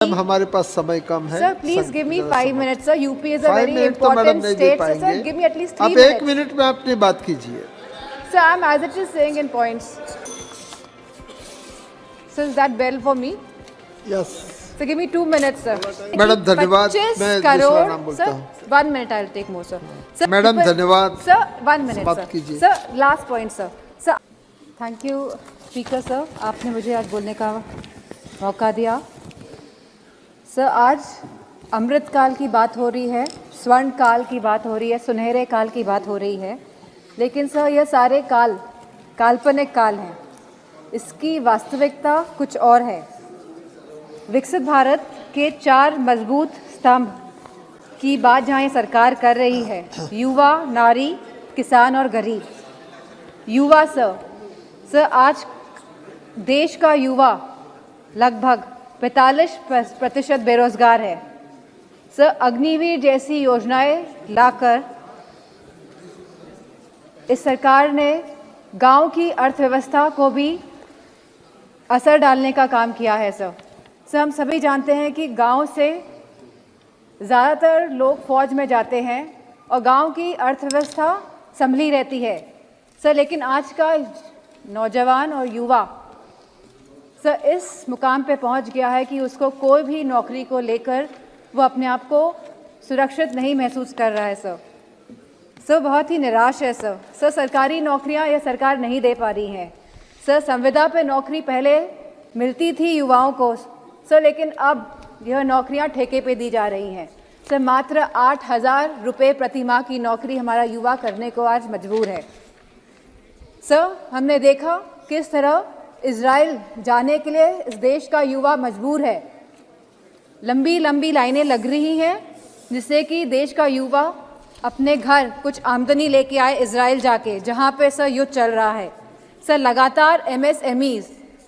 हमारे पास समय कम है sir please give me 5 minutes sir UP is a very 5 minute तो मैडम इंपॉर्टेंट नहीं दे स्टेट पाएंगे। सर गिव मी एटलीस्ट 3 आप मिनट्स 1 मिनट में अपनी बात कीजिए। Sir I am as it is saying in points sir is that bell for me yes sir give me 2 minutes sir madam धन्यवाद। मैं दूसरा नाम बोलता सर हूँ। 1 minute I will take more sir madam धन्यवाद। सर 1 मिनट बात sir कीजिए। Sir last point sir thank you speaker sir आपने मुझे आज बोलने का मौका दिया। सर आज अमृत काल की बात हो रही है, स्वर्ण काल की बात हो रही है, सुनहरे काल की बात हो रही है, लेकिन सर यह सारे काल काल्पनिक काल हैं। इसकी वास्तविकता कुछ और है। विकसित भारत के 4 मजबूत स्तंभ की बात जहाँ ये सरकार कर रही है, युवा, नारी, किसान और गरीब। युवा सर आज देश का युवा लगभग 45% बेरोजगार है। सर अग्निवीर जैसी योजनाएं लाकर इस सरकार ने गांव की अर्थव्यवस्था को भी असर डालने का काम किया है। सर हम सभी जानते हैं कि गांव से ज़्यादातर लोग फौज में जाते हैं और गांव की अर्थव्यवस्था संभली रहती है सर, लेकिन आज का नौजवान और युवा सर इस मुकाम पे पहुंच गया है कि उसको कोई भी नौकरी को लेकर वो अपने आप को सुरक्षित नहीं महसूस कर रहा है। सर बहुत ही निराश है सर सरकारी नौकरियां यह सरकार नहीं दे पा रही हैं। सर संविदा पे नौकरी पहले मिलती थी युवाओं को सर, लेकिन अब यह नौकरियां ठेके पे दी जा रही हैं। सर मात्र 8,000 रुपये प्रति माह की नौकरी हमारा युवा करने को आज मजबूर है। सर हमने देखा किस तरह इजराइल जाने के लिए इस देश का युवा मजबूर है। लंबी लंबी लाइनें लग रही हैं जिससे कि देश का युवा अपने घर कुछ आमदनी लेके आए इजराइल जाके, जहां पे सर युद्ध चल रहा है। सर लगातार MSMEs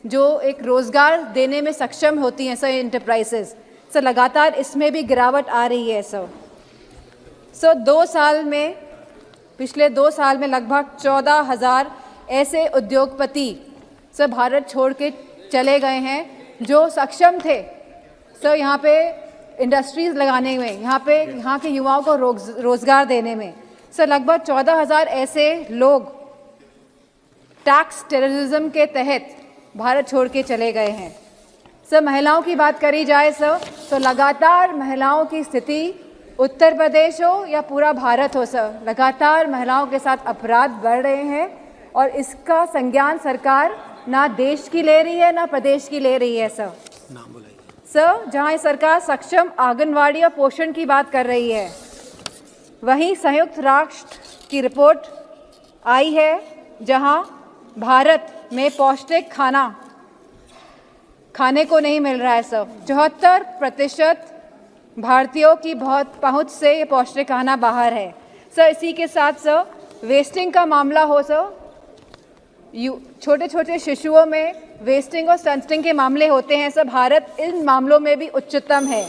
जो एक रोज़गार देने में सक्षम होती हैं सर इंटरप्राइजेस, सर लगातार इसमें भी गिरावट आ रही है। सर 2 साल में पिछले 2 साल में लगभग 14,000 ऐसे उद्योगपति सर भारत छोड़ के चले गए हैं जो सक्षम थे सर यहाँ पे इंडस्ट्रीज़ लगाने में, यहाँ के युवाओं को रोज़गार देने में। सर लगभग 14,000 ऐसे लोग टैक्स टेररिज्म के तहत भारत छोड़ के चले गए हैं। सर महिलाओं की बात करी जाए सर तो लगातार महिलाओं की स्थिति उत्तर प्रदेश हो या पूरा भारत हो सर, लगातार महिलाओं के साथ अपराध बढ़ रहे हैं और इसका संज्ञान सरकार ना देश की ले रही है ना प्रदेश की ले रही है। सर जहां सरकार सक्षम आंगनवाड़ी और पोषण की बात कर रही है, वहीं संयुक्त राष्ट्र की रिपोर्ट आई है जहां भारत में पौष्टिक खाना खाने को नहीं मिल रहा है। सर 74% भारतीयों की बहुत पहुंच से ये पौष्टिक खाना बाहर है। सर इसी के साथ सर वेस्टिंग का मामला हो सर, छोटे छोटे शिशुओं में वेस्टिंग और स्टंटिंग के मामले होते हैं सर, भारत इन मामलों में भी उच्चतम है।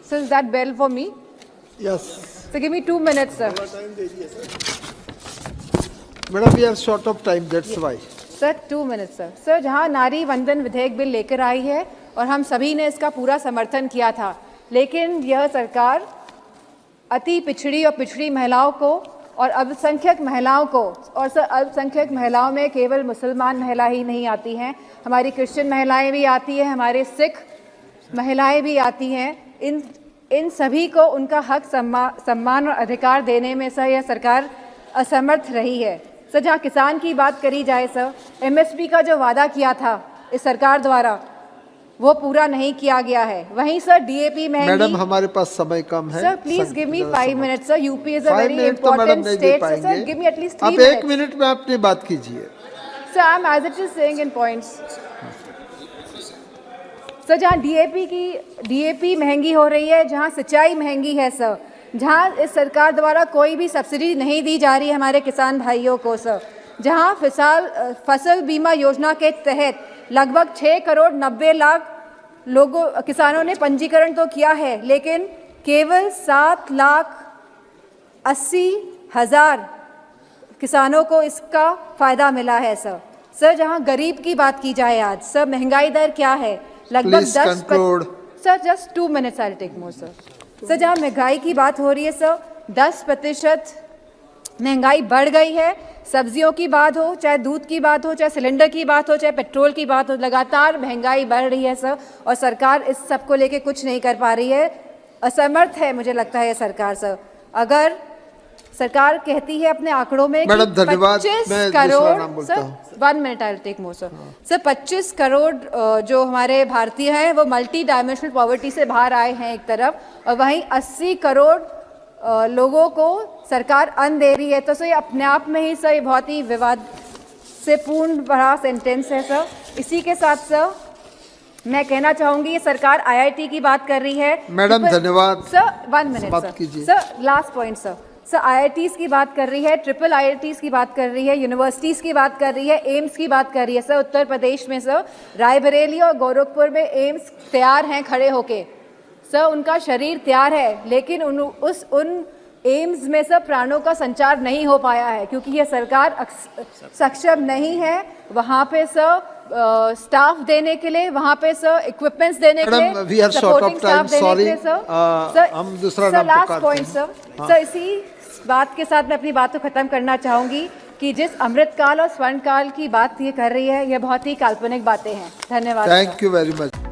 Sir is that bell for me? Yes sir give me 2 minutes sir. Madam we are short of time that's why. Sir 2 minutes sir जहां नारी वंदन विधेयक बिल लेकर आई है और हम सभी ने इसका पूरा समर्थन किया था, लेकिन यह सरकार अति पिछड़ी और पिछड़ी महिलाओं को और अल्पसंख्यक महिलाओं को, और सर अल्पसंख्यक महिलाओं में केवल मुसलमान महिला ही नहीं आती हैं, हमारी क्रिश्चियन महिलाएं भी आती हैं, हमारे सिख महिलाएं भी आती हैं। इन सभी को उनका हक सम्मान और अधिकार देने में सर यह सरकार असमर्थ रही है। सर जहाँ किसान की बात करी जाए सर, MSP का जो वादा किया था इस सरकार द्वारा वो पूरा नहीं किया गया है। वहीं सर DAP महंगी। मैडम हमारे पास समय कम है sir please give me 5 minutes sir UP is a very 5 minute तो मैडम इंपॉर्टेंट नहीं दे स्टेट पाएंगे। सर गिव मी एटलीस्ट 3 आप मिनट्स 1 मिनट में अपनी बात कीजिए। Sir I am as it is saying in points. Sir जहाँ DAP महंगी हो रही है, जहाँ सिंचाई महंगी है सर, जहाँ इस सरकार द्वारा कोई भी सब्सिडी नहीं दी जा रही है हमारे किसान भाइयों को सर, जहाँ फसल बीमा योजना के तहत लगभग 6 करोड़ 90 लाख किसानों ने पंजीकरण तो किया है, लेकिन केवल 7,80,000 किसानों को इसका फ़ायदा मिला है। सर जहां गरीब की बात की जाए आज, सर महंगाई दर क्या है? लगभग Please 10 conclude. Sir just 2 minutes I take more sir जहाँ महंगाई की बात हो रही है सर 10% महंगाई बढ़ गई है। सब्जियों की बात हो, चाहे दूध की बात हो, चाहे सिलेंडर की बात हो, चाहे पेट्रोल की बात हो, लगातार महंगाई बढ़ रही है सर और सरकार इस सब को लेके कुछ नहीं कर पा रही है, असमर्थ है मुझे लगता है ये सरकार सर। अगर सरकार कहती है अपने आंकड़ों में मैडम कि धन्यवाद, 25 मैं दूसरा करोड़ नाम बोलता सर हूं। 1 minute I take more sir 25 crore जो हमारे भारतीय हैं वो मल्टी डायमेंशनल पॉवर्टी से बाहर आए हैं एक तरफ और वहीं 80 करोड़ लोगों को सरकार अन्न दे रही है। तो सर ये अपने आप में ही सर ये बहुत ही विवाद से पूर्ण बड़ा सेंटेंस है सर। इसी के साथ सर मैं कहना चाहूंगी ये सरकार आईआईटी की बात कर रही है। मैडम धन्यवाद, सर 1 minute समाप्त कीजिए। Sir last point sir IITs की बात कर रही है, ट्रिपल आईआईटीज की बात कर रही है, यूनिवर्सिटीज़ की बात कर रही है, एम्स की बात कर रही है सर। उत्तर प्रदेश में सर रायबरेली और गोरखपुर में एम्स तैयार हैं खड़े होके सर, उनका शरीर तैयार है लेकिन उन एम्स में सर प्राणों का संचार नहीं हो पाया है क्योंकि ये सरकार सक्षम नहीं है वहाँ पे सर स्टाफ देने के लिए, वहाँ पे सर इक्विपमेंट्स देने के लिए, madam, we are short of time, sorry. हम दूसरा नाम लास्ट पुकारते पॉइंट हैं। सर इसी बात के साथ मैं अपनी बात को खत्म करना चाहूंगी कि जिस अमृतकाल और स्वर्णकाल की बात ये कर रही है ये बहुत ही काल्पनिक बातें हैं। धन्यवाद। Thank you very much.